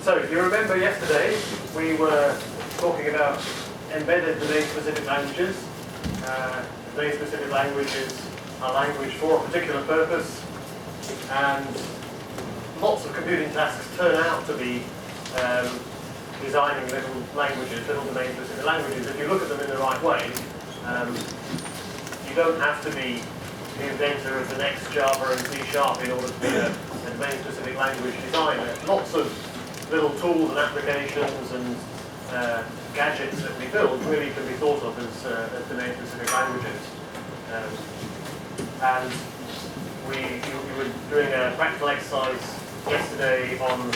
So if you remember yesterday, we were talking about embedded domain-specific languages. Domain-specific language is a language for a particular purpose, and lots of computing tasks turn out to be designing little languages, little domain-specific languages. If you look at them in the right way, you don't have to be the inventor of the next Java and C# in order to be a domain-specific language designer. Lots of little tools and applications and gadgets that we build really can be thought of as domain-specific languages. And you were doing a practical exercise yesterday on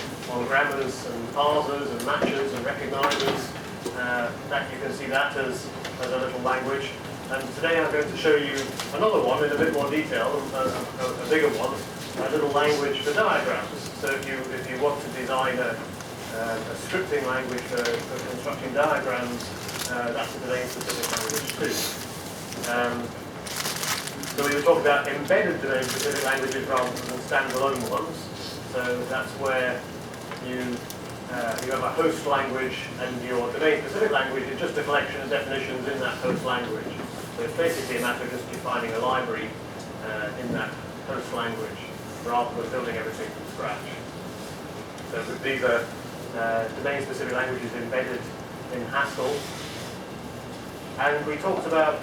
grammars and parsers and matchers and recognizers. That you can see that as a little language. And today I'm going to show you another one in a bit more detail, a bigger one, a little language for diagrams. So if you want to design a scripting language for constructing diagrams, that's a domain-specific language too. So we were talking about embedded domain-specific languages rather than standalone ones. So that's where you have a host language, and your domain-specific language is just a collection of definitions in that host language. So it's basically a matter of just defining a library in that host language rather than building everything from scratch. So these are domain-specific languages embedded in Haskell. And we talked about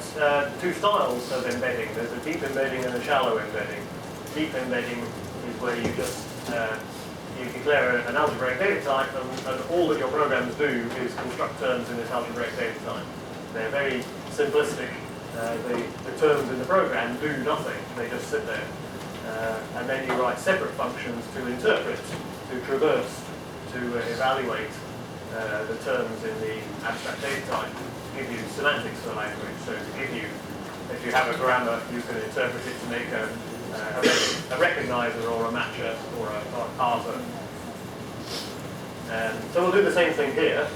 two styles of embedding. There's a deep embedding and a shallow embedding. Deep embedding is where you just you declare an algebraic data type, and all that your programs do is construct terms in this algebraic data type. They're very simplistic. The terms in the program do nothing. They just sit there. And then you write separate functions to interpret, to traverse, to evaluate the terms in the abstract data type, to give you semantics for the language. So to give you, if you have a grammar, you can interpret it to make a recognizer or a matcher or a parser. So we'll do the same thing here.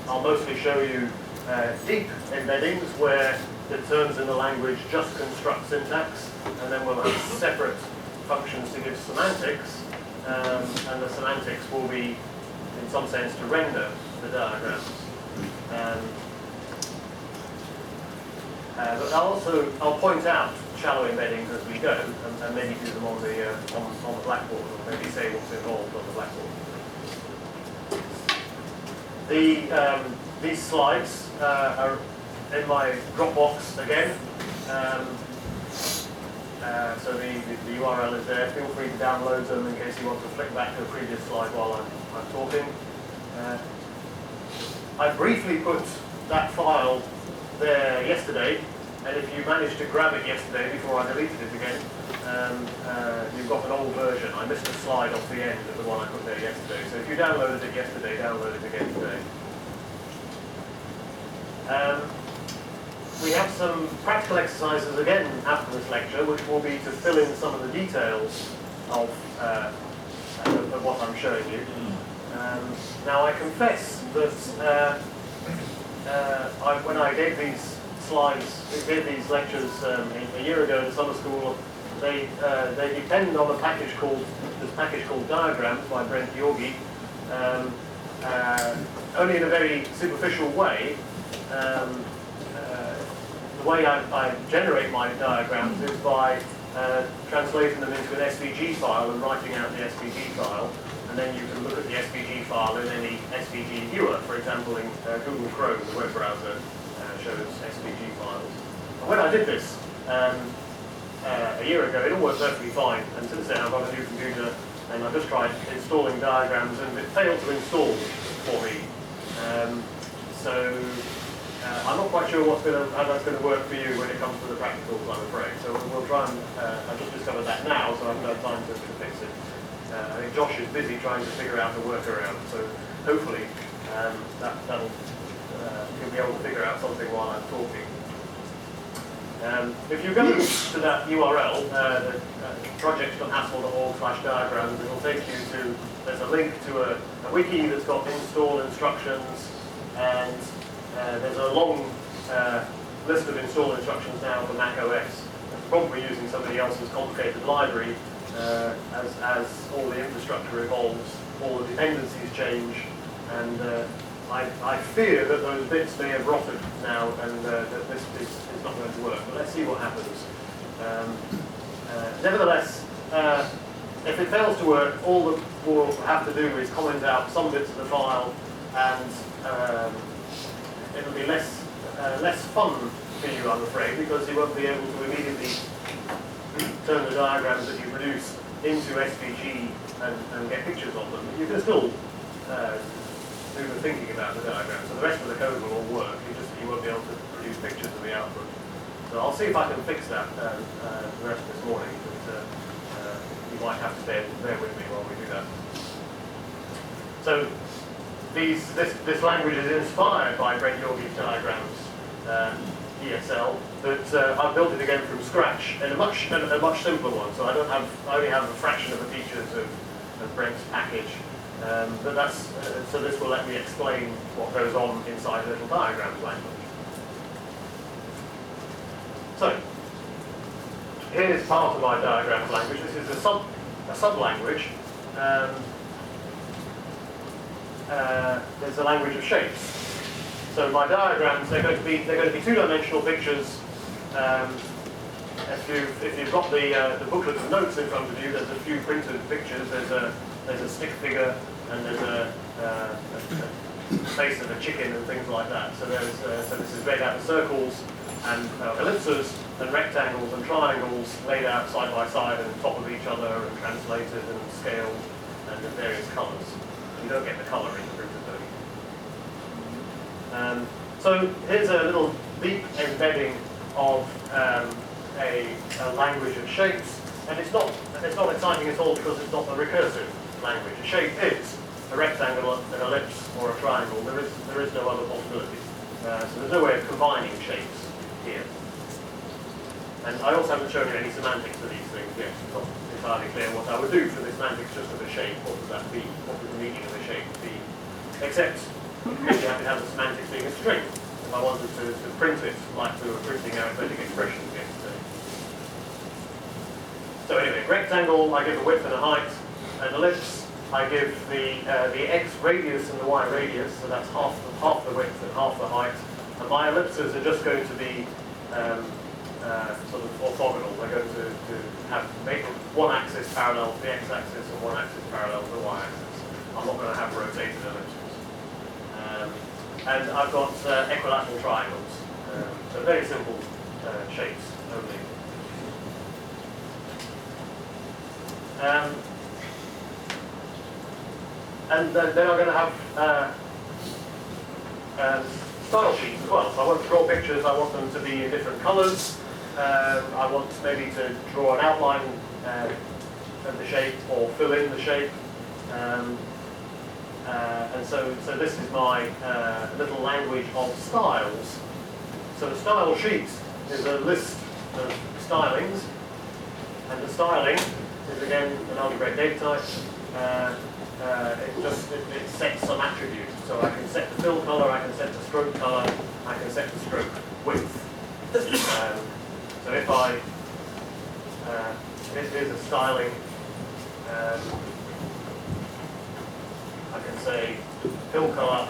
I'll mostly show you deep embeddings where the terms in the language just construct syntax, and then we'll have separate functions to give semantics, and the semantics will be, in some sense, to render the diagrams. But I'll point out shallow embeddings as we go, and maybe do them on the blackboard, or maybe say what's involved on the blackboard. These slides are in my Dropbox again. So the URL is there. Feel free to download them in case you want to flick back to a previous slide while I'm talking. I briefly put that file there yesterday, and if you managed to grab it yesterday before I deleted it again, you've got an old version. I missed a slide off the end of the one I put there yesterday. So if you downloaded it yesterday, download it again today. We have some practical exercises again after this lecture, which will be to fill in some of the details of what I'm showing you. Now I confess that when I gave these these lectures a year ago in summer school, they depend on a package called Diagrams by Brent Yorgi, only in a very superficial way. The way I generate my diagrams is by translating them into an SVG file and writing out the SVG file, and then you can look at the SVG file in any SVG viewer. For example, in Google Chrome, the web browser shows SVG files. And when I did this a year ago, it all worked perfectly fine, and since then I've got a new computer, and I've just tried installing diagrams, and it failed to install for me. I'm not quite sure how that's going to work for you when it comes to the practicals, I'm afraid. So we'll try and, I've just discovered that now, so I haven't had time to fix it. I think Josh is busy trying to figure out a workaround, so hopefully you'll be able to figure out something while I'm talking. If you go to that URL, project.haskell.org/diagrams, it will take you to, there's a link to a wiki that's got install instructions, and there's a long list of install instructions now for Mac OS. It's probably using somebody else's complicated library, as all the infrastructure evolves, all the dependencies change, and I fear that those bits may have rotted now, and that this is not going to work. But let's see what happens. Nevertheless, if it fails to work, all that we'll have to do is comment out some bits of the file, and it'll be less fun for you, I'm afraid, because you won't be able to immediately turn the diagrams that you produce into SVG and get pictures of them. You can still do the thinking about the diagram. So the rest of the code will all work. You won't be able to produce pictures of the output. So I'll see if I can fix that the rest of this morning. But you might have to bear with me while we do that. So this language is inspired by Brent Yorgie's diagrams, ESL, but I've built it again from scratch in a much simpler one. So I only have a fraction of the features of Brent's package. But so this will let me explain what goes on inside a little diagrams language. So here's part of my diagrams language. This is a sub-language. There's a language of shapes. So my diagrams, they're going to be two-dimensional pictures. If you've got the booklet of notes in front of you, there's a few printed pictures. There's a stick figure, and there's a face of a chicken and things like that. So so this is made out of circles and ellipses and rectangles and triangles laid out side by side and on top of each other and translated and scaled and in various colours. You don't get the colour in the printed though. So here's a little deep embedding of a language of shapes, and it's not exciting at all because it's not a recursive language. A shape is a rectangle, an ellipse, or a triangle. There is no other possibility. So there's no way of combining shapes here. And I also haven't shown you any semantics for these things yet. It's not entirely clear what I would do for the semantics just of a shape. What does that be? What would the meaning of a shape be? Except you have to have the semantics being a string. If I wanted to print it like we were printing arithmetic expressions yesterday. So anyway, rectangle, I give a width and a height. An ellipse, I give the x radius and the y radius, so that's half the width and half the height. And my ellipses are just going to be sort of orthogonal. They're going to make one axis parallel to the x-axis and one axis parallel to the y-axis. I'm not going to have rotated ellipses. And I've got equilateral triangles. So very simple shapes only. And then I'm going to have style sheets as well. So I want to draw pictures, I want them to be in different colours. I want maybe to draw an outline of the shape or fill in the shape. And so this is my little language of styles. So the style sheet is a list of stylings, and the styling is again an algebraic data type. It sets some attributes. So I can set the fill color, I can set the stroke color, I can set the stroke width. So if I, here's a styling, I can say fill color,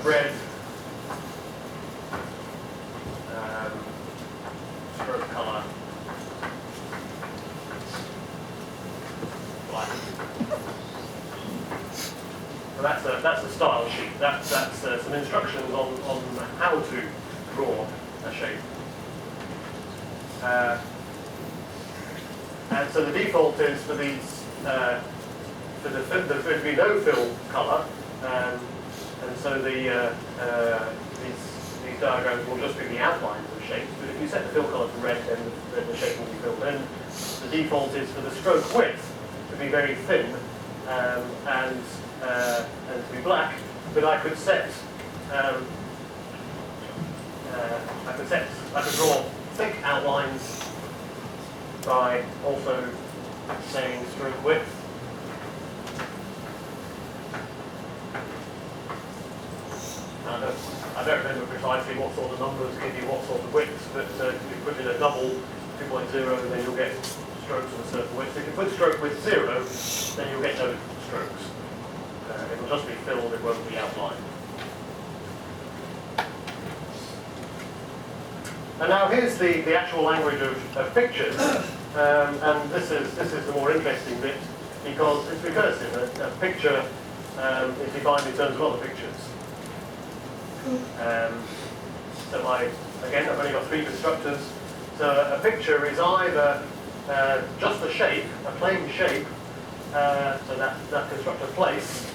red, stroke color, black. So that's a style sheet. That's some instructions on how to draw a shape. And so the default is for these for there to be no fill color, and so these diagrams will just be the outlines of shapes. But if you set the fill color to red, then the shape will be filled in. The default is for the stroke width to be very thin and to be black. But I could set I could draw thick outlines by also saying stroke width. I I don't remember precisely what sort of numbers give you what sort of widths, but if you put in a double 2.0, then you'll get strokes of a certain width. If you put stroke width 0, then you'll get no strokes. It'll just be filled, it won't be outlined. And now here's the actual language of pictures, and this is the more interesting bit, because it's recursive. A picture is defined in terms of other pictures. So again, I've only got 3 constructors. So a picture is either just a shape, a plain shape, so that constructor place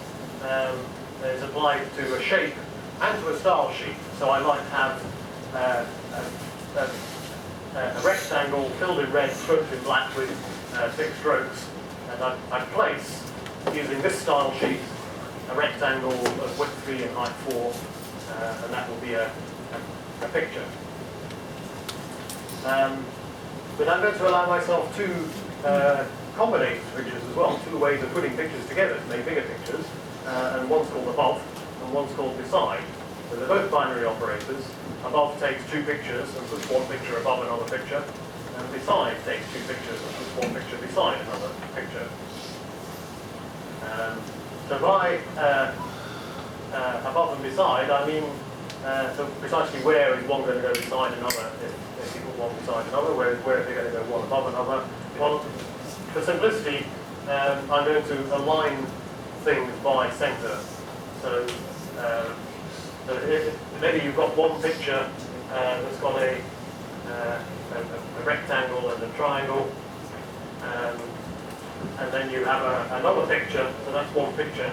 is applied to a shape and to a style sheet. So I might have a rectangle filled in red, stroked in black with 6 strokes, and I place, using this style sheet, a rectangle of width 3 and height 4, and that will be a picture. But I'm going to allow myself 2 combinations of pictures as well, 2 ways of putting pictures together to make bigger pictures, and one's called above and one's called beside. So they're both binary operators. Above takes 2 pictures and puts 1 picture above another picture, and beside takes 2 pictures and puts 1 picture beside another picture. So by above and beside, I mean, so precisely where is one going to go beside another if you put one beside another, where are they going to go one above another? Well, for simplicity, I'm going to align things by center. So maybe you've got one picture that's got a rectangle and a triangle, and then you have another picture, so that's one picture,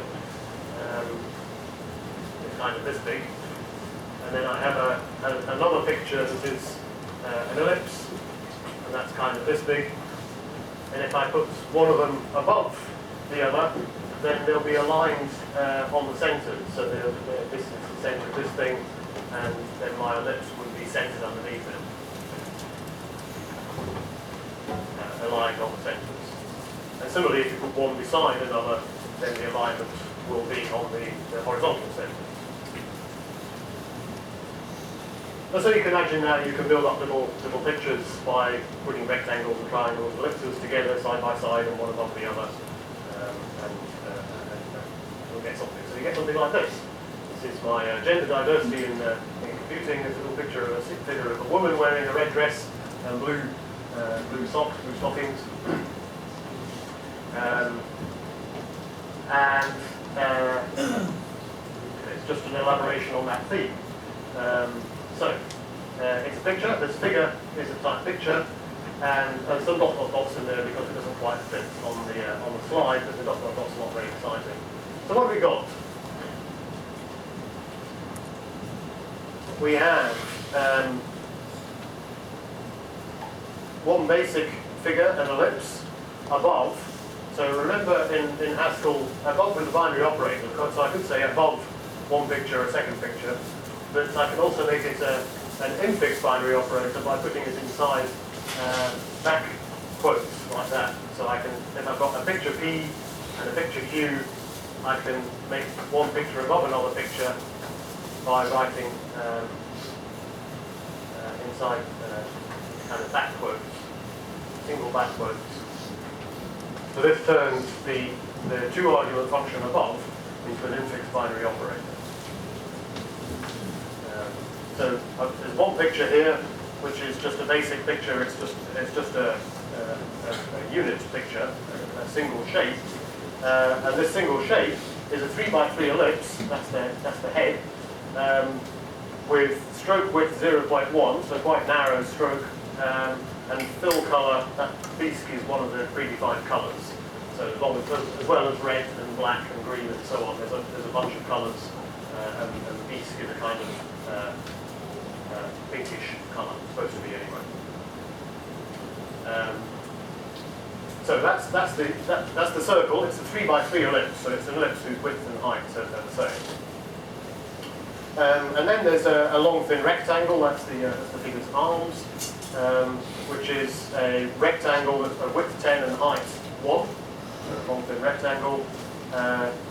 it's kind of this big, and then I have another picture that is an ellipse, and that's kind of this big, and if I put one of them above the other, then they'll be aligned on the centers, so this is the center of this thing, and then my ellipse would be centered underneath it, aligned on the centers. And similarly, if you put one beside another, then the alignment will be on the horizontal centers. And so you can imagine now you can build up little pictures by putting rectangles and triangles and ellipses together side by side and one above the other, and you'll get something. So you get something like this. This is my gender diversity in computing. There's a little picture of a figure of a woman wearing a red dress and blue socks, blue stockings. It's just an elaboration on that theme. It's a picture. This figure is a type picture, and there's some dots in there because it doesn't quite fit on the slide, but the dots are not very exciting. So what have we got? We have one basic figure, an ellipse, above. So remember in Haskell, above with the binary operator, so I could say above one picture, a second picture, but I can also make it an infix binary operator by putting it inside back quotes like that. So I can, if I've got a picture P and a picture Q, I can make one picture above another picture by writing inside kind of back quotes, single back quotes. So this turns the 2-argument function above into an infix binary operator. So there's one picture here, which is just a basic picture. It's just a unit picture, a single shape, and this single shape is a 3x3 ellipse. That's the head, with stroke width 0.1, so quite narrow stroke, and fill color. That bisque is one of the predefined colors. So as well as red and black and green and so on, there's a bunch of colors, and the bisque is a kind of pinkish color, supposed to be anyway. So that's the circle. It's a 3x3 ellipse, so it's an ellipse whose width and height are the same. And then there's a long thin rectangle. That's the figure's arms, which is a rectangle of width 10 and height 1. A long thin rectangle,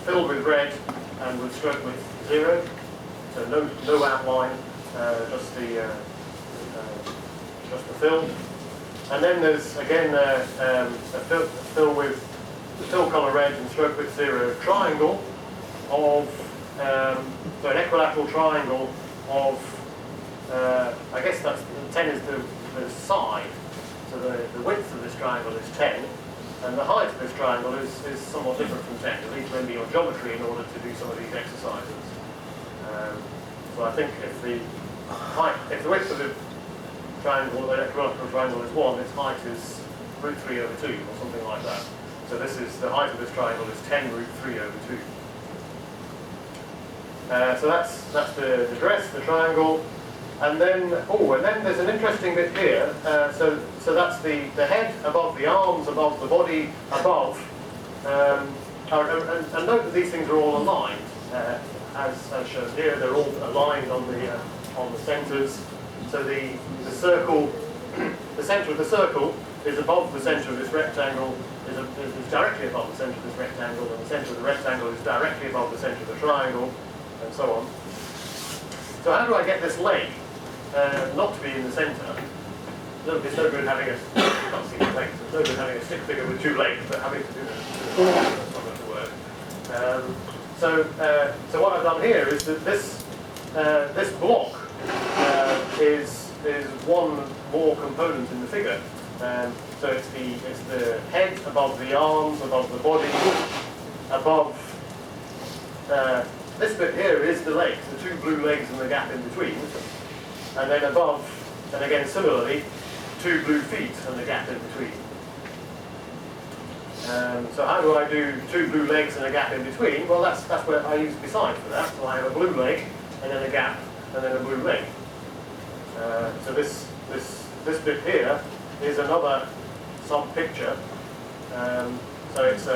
filled with red and with stroke width 0. So no outline, just the fill. And then there's again a fill with the fill color red and stroke width 0 triangle of so an equilateral triangle of I guess that's 10 is the side. So the width of this triangle is 10, and the height of this triangle is somewhat different from 10. You need to remember your geometry in order to do some of these exercises. So I think if the width of the triangle, the equilateral triangle is 1, its height is root 3 over 2, or something like that. So this is the height of this triangle is 10 root 3 over 2. So that's the dress, the triangle. And then there's an interesting bit here. So that's the head above the arms, above the body, above. And note that these things are all aligned, as shown here. They're all aligned on the centers. So the circle, the center of the circle is above the center of this rectangle, is directly above the center of this rectangle, and the center of the rectangle is directly above the center of the triangle, and so on. So how do I get this leg not to be in the center? It's no good having can't see the legs. It's no good having a stick figure with 2 legs, but having to do that's not going to work. So what I've done here is that this block is one more component in the figure. So it's the head above the arms, above the body, above this bit here is the legs, the 2 blue legs and the gap in between, and then above, and again similarly, 2 blue feet and the gap in between. So how do I do 2 blue legs and a gap in between? Well, that's where I use beside for that. So I have a blue leg and then a gap and then a blue leg. So this bit here is another sub-picture. So it's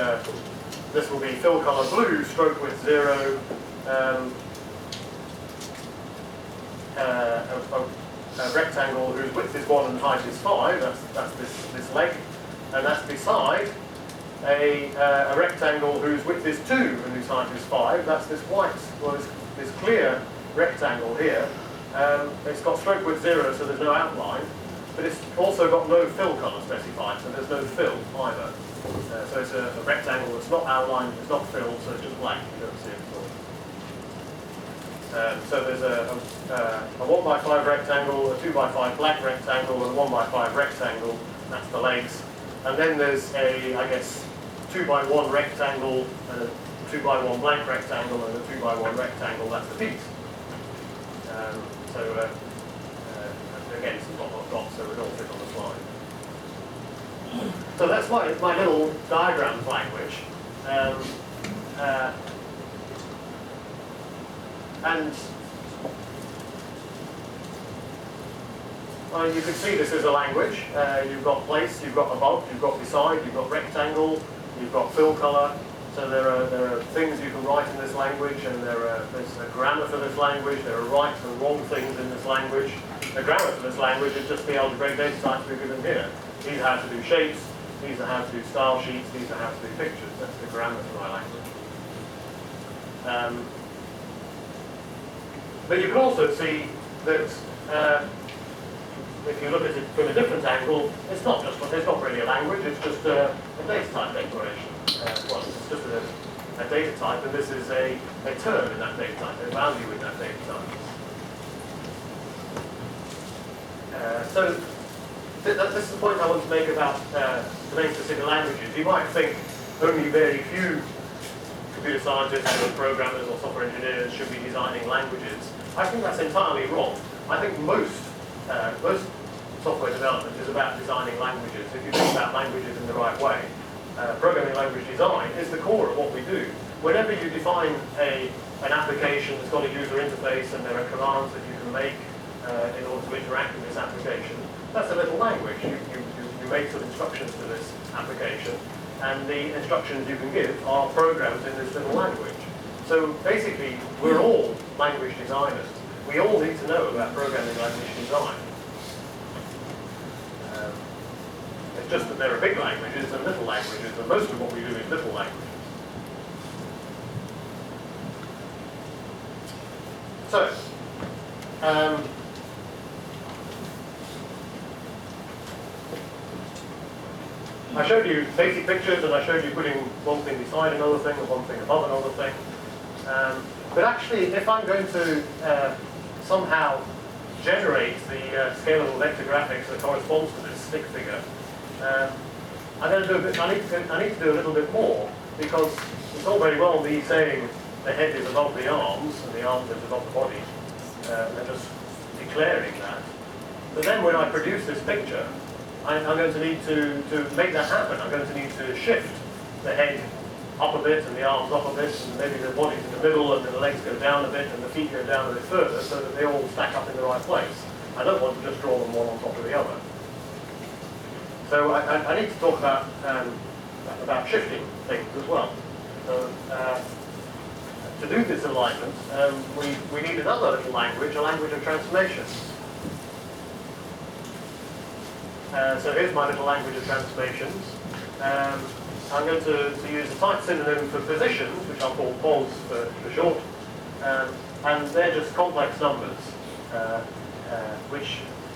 this will be fill color blue, stroke width 0, a rectangle whose width is 1 and height is 5. That's this leg, and that's beside a rectangle whose width is 2 and whose height is 5. That's this white, well, this clear rectangle here. It's got stroke width 0, so there's no outline, but it's also got no fill color specified, so there's no fill either. So it's a rectangle that's not outlined, it's not filled, so it's just blank. You don't see it at all. So there's a 1x5 rectangle, a 2x5 black rectangle, and a 1x5 rectangle. That's the legs. And then there's I guess, 2x1 rectangle, and a 2x1 blank rectangle, and a 2x1 rectangle. That's the feet. Again, some dots, so it all fit on the slide. So that's my little diagrams language. And you can see this as a language. You've got place, you've got above, you've got beside, you've got rectangle, you've got fill color. So there are things you can write in this language, and there's a grammar for this language. There are right and wrong things in this language. The grammar for this language is just the algebraic data types we've given here. These are how to do shapes, these are how to do style sheets, these are how to do pictures. That's the grammar for my language. But you can also see that if you look at it from a different angle, it's not really a language, it's just a data type declaration. Well, it's just a data type, and this is a term in that data type, a value in that data type. So this is the point I want to make about domain-specific languages. You might think only very few computer scientists or programmers or software engineers should be designing languages. I think that's entirely wrong. I think most software development is about designing languages. If you think about languages in the right way, programming language design is the core of what we do. Whenever you define an application that's got a user interface and there are commands that you can make in order to interact with this application, that's a little language. You make some instructions to this application, and the instructions you can give are programs in this little language. So basically, we're all language designers. We all need to know about programming language design. It's just that there are big languages and little languages, and most of what we do is little languages. So, I showed you basic pictures, and I showed you putting one thing beside another thing, and one thing above another thing. But actually, if I'm going to somehow generate the scalable vector graphics that corresponds to this stick figure, I'm going to do a bit. I need to do a little bit more, because it's all very well me saying the head is above the arms and the arms is above the body, and just declaring that. But then when I produce this picture, I'm going to need to make that happen. I'm going to need to shift the head up a bit and the arms up a bit, and maybe the body's in the middle, and then the legs go down a bit and the feet go down a bit further, so that they all stack up in the right place. I don't want to just draw them one on top of the other. So I need to talk about shifting things as well. So to do this alignment, we need another little language, a language of transformations. So here's my little language of transformations. I'm going to use a type synonym for positions, which I'll call pos for short, and they're just complex numbers,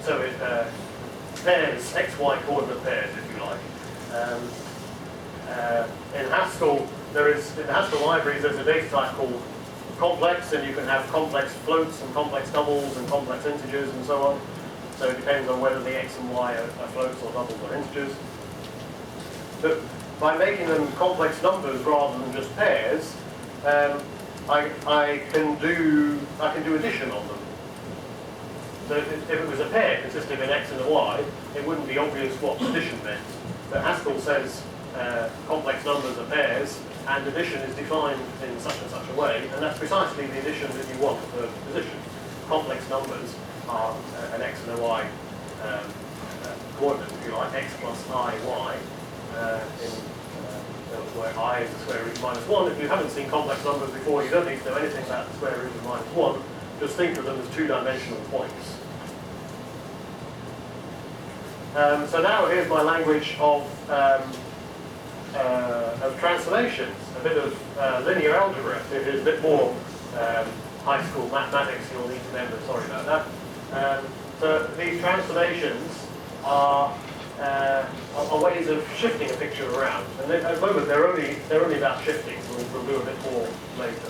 so it pairs, x-y coordinate pairs, if you like. In Haskell, in the Haskell libraries, there's a data type called complex, and you can have complex floats and complex doubles and complex integers and so on. So it depends on whether the x and y are floats or doubles or integers. But by making them complex numbers rather than just pairs, I can do addition on them. So if it was a pair consisting of an x and a y, it wouldn't be obvious what addition meant. But Haskell says complex numbers are pairs, and addition is defined in such and such a way, and that's precisely the addition that you want for position. Complex numbers are an x and a y coordinate, if you like, x plus I, y, where I is the square root of minus 1. If you haven't seen complex numbers before, you don't need to know anything about the square root of minus 1. Just think of them as two-dimensional points. So now here's my language of transformations, a bit of linear algebra. It is a bit more high school mathematics you'll need to remember, sorry about that. So these transformations are ways of shifting a picture around. And at the moment they're only about shifting, we'll do a bit more later.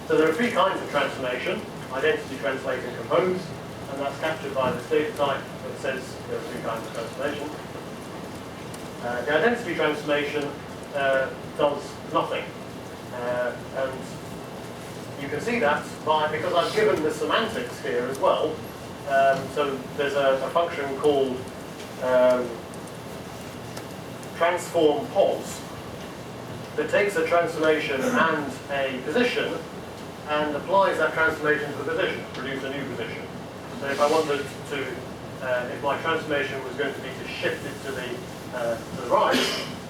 So there are three kinds of transformation: identity, translate, and compose, and that's captured by this data type that says there are three kinds of transformation. The identity transformation does nothing, and you can see that because I've given the semantics here as well. So there's a function called transform pos that takes a transformation and a position and applies that transformation to the position to produce a new position. So if I wanted to, if my transformation was going to be to shift it to the right,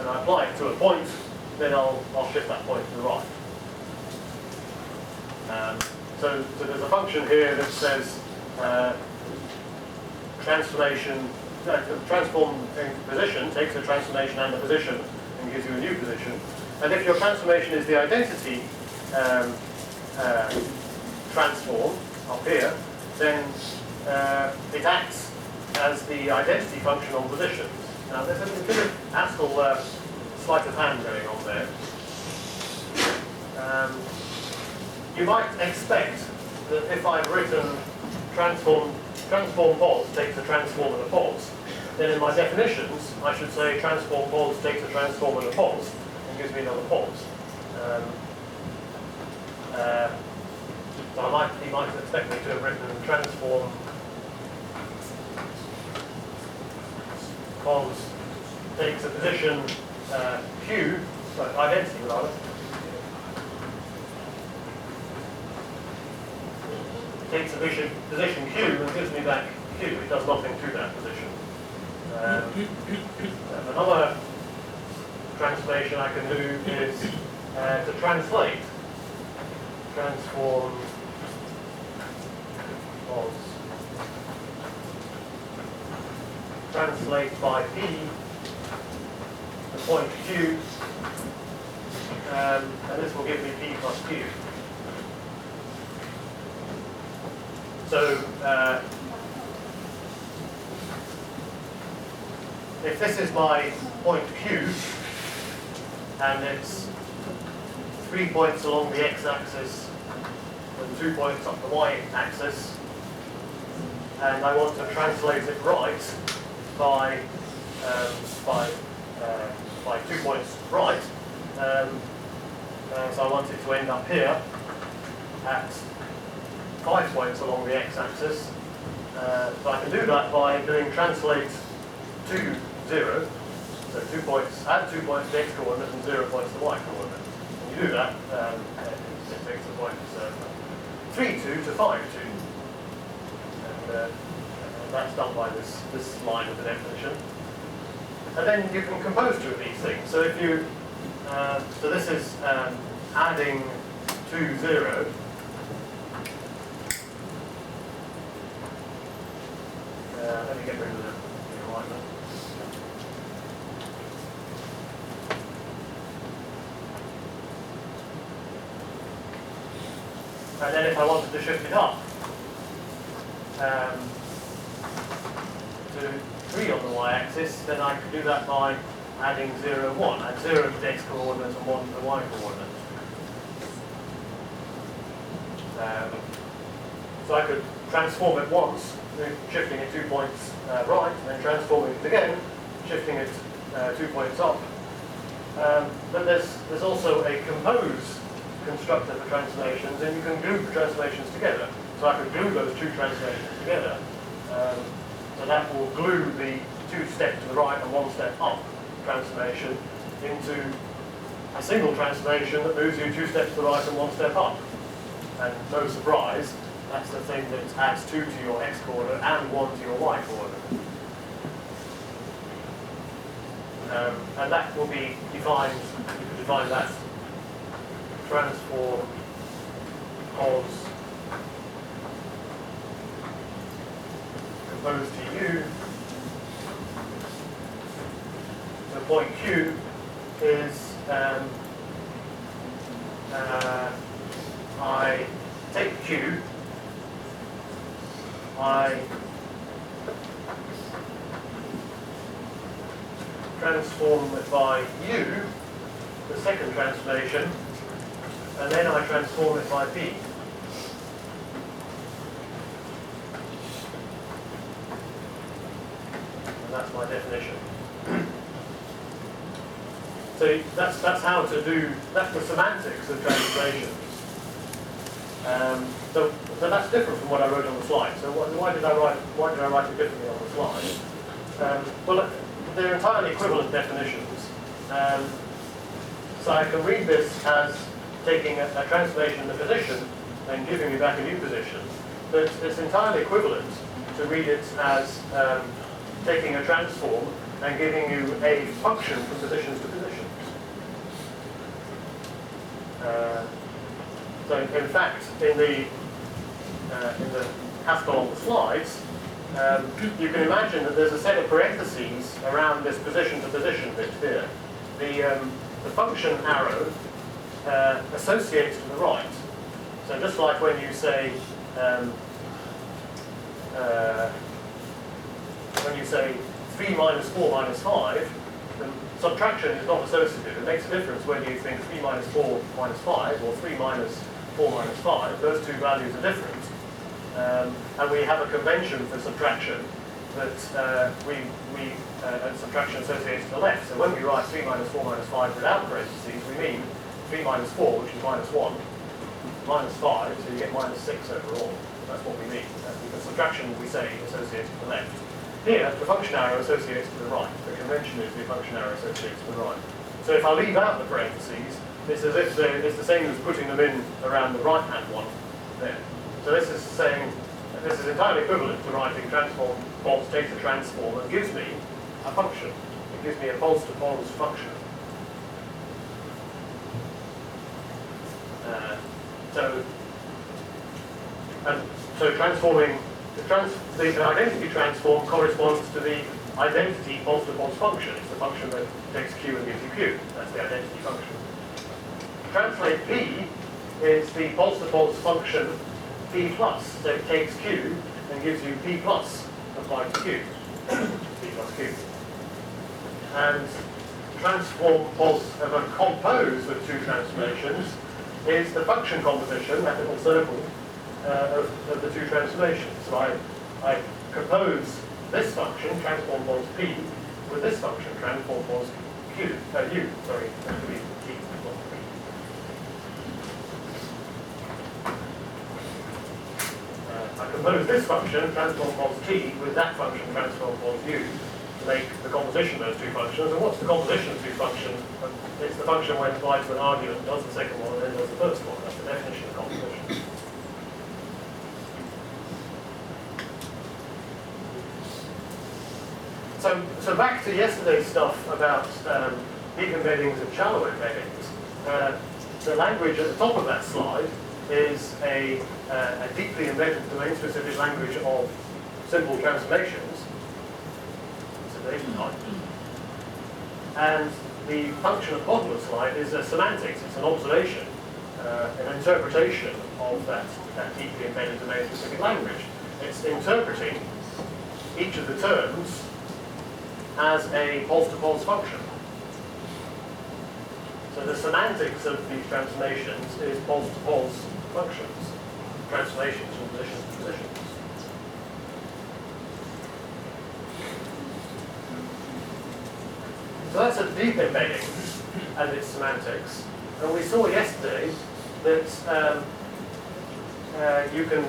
and I apply it to a point, then I'll shift that point to the right. So there's a function here that says transform position takes a transformation and a position and gives you a new position. And if your transformation is the identity transform up here, then it acts as the identity function on positions. Now there's a bit of Haskell sleight of hand going on there. You might expect that if I've written transform pos takes a transform and a pos, then in my definitions I should say transform pos takes a transform and a pos and gives me another pos. So he might expect me to have written transform pos takes a position q, sorry, identity rather, takes a position q and gives me back q. It does nothing to that position. Another transformation I can do is to translate. Transform pos translate by p the point q, and this will give me p plus q. So if this is my point Q, and it's 3 points along the x-axis and 2 points up the y-axis, and I want to translate it right by 2 points right, so I want it to end up here at 5 points along the x-axis. So I can do that by doing translate to 0. So 2 points, add 2 points to the x-coordinate and 0 points to the y-coordinate. When you do that, it takes the points 3, 2 to 5, 2. And that's done by this line of the definition. And then you can compose two of these things. So if you, so this is adding to 0. Let me get rid of the alignment. And then if I wanted to shift it up to 3 on the y-axis, then I could do that by adding 0, 1. Add 0 to the x-coordinate and 1 to the y-coordinate. So I could transform it once, shifting it 2 points right, and then transforming it again, shifting it 2 points up. But there's also a compose constructor for transformations, and you can glue the transformations together. So I could glue those 2 transformations together. So that will glue the 2 step to the right and 1 step up transformation into a single transformation that moves you 2 steps to the right and 1 step up. And no surprise, that's the thing that adds 2 to your x-coordinate and 1 to your y-coordinate. And that will be defined, you can define that transform of compose to U. The point Q is I take Q, I transform it by U, the second transformation, and then I transform it by P. And that's my definition. So that's how to do, that's the semantics of transformations. So that's different from what I wrote on the slide. So why did I write it differently on the slide? Well, they're entirely equivalent definitions. So I can read this as taking a transformation in the position and giving me back a new position. But it's entirely equivalent to read it as taking a transform and giving you a function from positions to positions. So in fact, in the Haskell on the slides, you can imagine that there's a set of parentheses around this position to position bit here. The function arrow associates to the right. So just like when you say 3 minus 4 minus 5, the subtraction is not associative. It makes a difference whether you think 3 minus 4 minus 5 or 3 minus 4 minus 5. Those two values are different. And we have a convention for subtraction that and subtraction associates to the left. So when we write 3 minus 4 minus 5 without parentheses, we mean 3 minus 4, which is minus 1, minus 5, so you get minus 6 overall. That's what we mean. The subtraction, we say, associates to the left. Here, the function arrow associates to the right. The convention is the function arrow associates to the right. So if I leave out the parentheses, it's as if it's the same as putting them in around the right-hand one there. So this is saying, this is entirely equivalent to writing transform, false data transform, and gives me a function. It gives me a false-to-false function. So transforming, the identity transform corresponds to the identity false-to-false function. It's the function that takes Q and gives you Q. That's the identity function. Translate P is the false-to-false function P plus. So it takes Q and gives you P plus applied to Q. P plus Q. And transform of a compose with two transformations is the function composition, that little circle, of the two transformations. So I compose this function, transform pos P, with this function, transform pos Q, U, sorry, that would be T, not P. I compose this function, transform pos T, with that function, transform pos U, to make the composition of those two functions. And what's the composition of two functions? It's the function when applied to an argument, does the second one, and then does the first one. That's the definition of composition. So back to yesterday's stuff about deep embeddings and shallow embeddings. The language at the top of that slide is a deeply embedded domain-specific language of simple transformations. It's a data type. And the function at the bottom of the slide is a semantics. It's an observation, an interpretation of that deeply embedded domain-specific language. It's interpreting each of the terms as a pos-to-pos function. So the semantics of these transformations is pos-to-pos functions, transformations from positions to positions. So that's a deep embedding as its semantics. And we saw yesterday that you can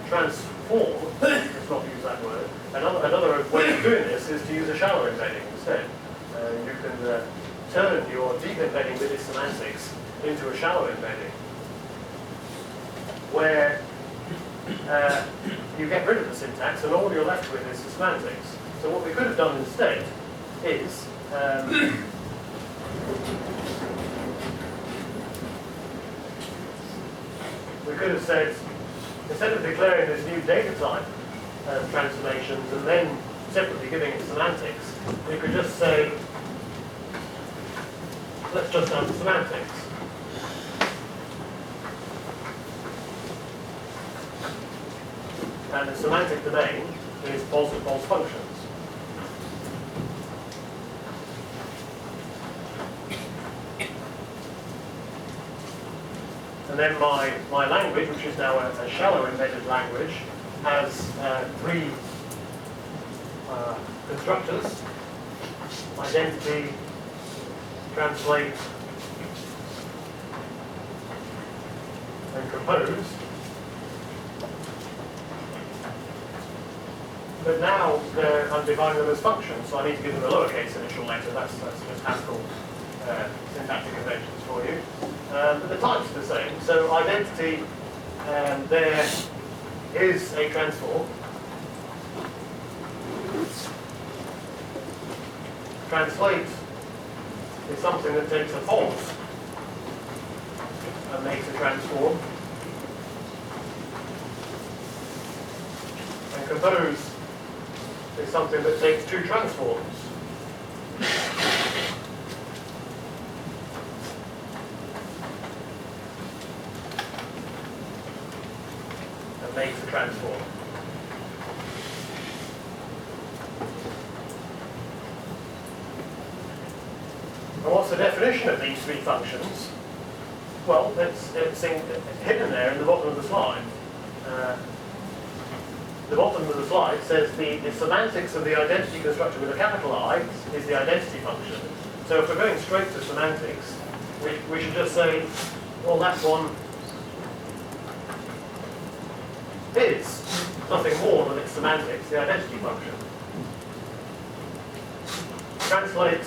transform, let's not use that word. Another way of doing this is to use a shallow embedding instead. You can turn your deep embedding with its semantics into a shallow embedding, where you get rid of the syntax and all you're left with is the semantics. So what we could have done instead is we could have said, instead of declaring this new data type transformations and then separately giving it semantics, we could just say, let's just have the semantics. And the semantic domain is pos-to-pos functions. And then my language, which is now a shallow embedded language, has three constructors: identity, translate, and compose. But now I'm defining them as functions, so I need to give them a lowercase initial letter. That's just Haskell syntactic conventions for you. But the types are the same. So identity, there is a transform. Translate is something that takes a pos and makes a transform. And compose is something that takes two transforms. Makes a transform. And what's the definition of these three functions? Well, it's hidden there in the bottom of the slide. The bottom of the slide says the semantics of the identity constructor with a capital I is the identity function. So if we're going straight to semantics, we should just say, well, that one is nothing more than its semantics, the identity function. Translate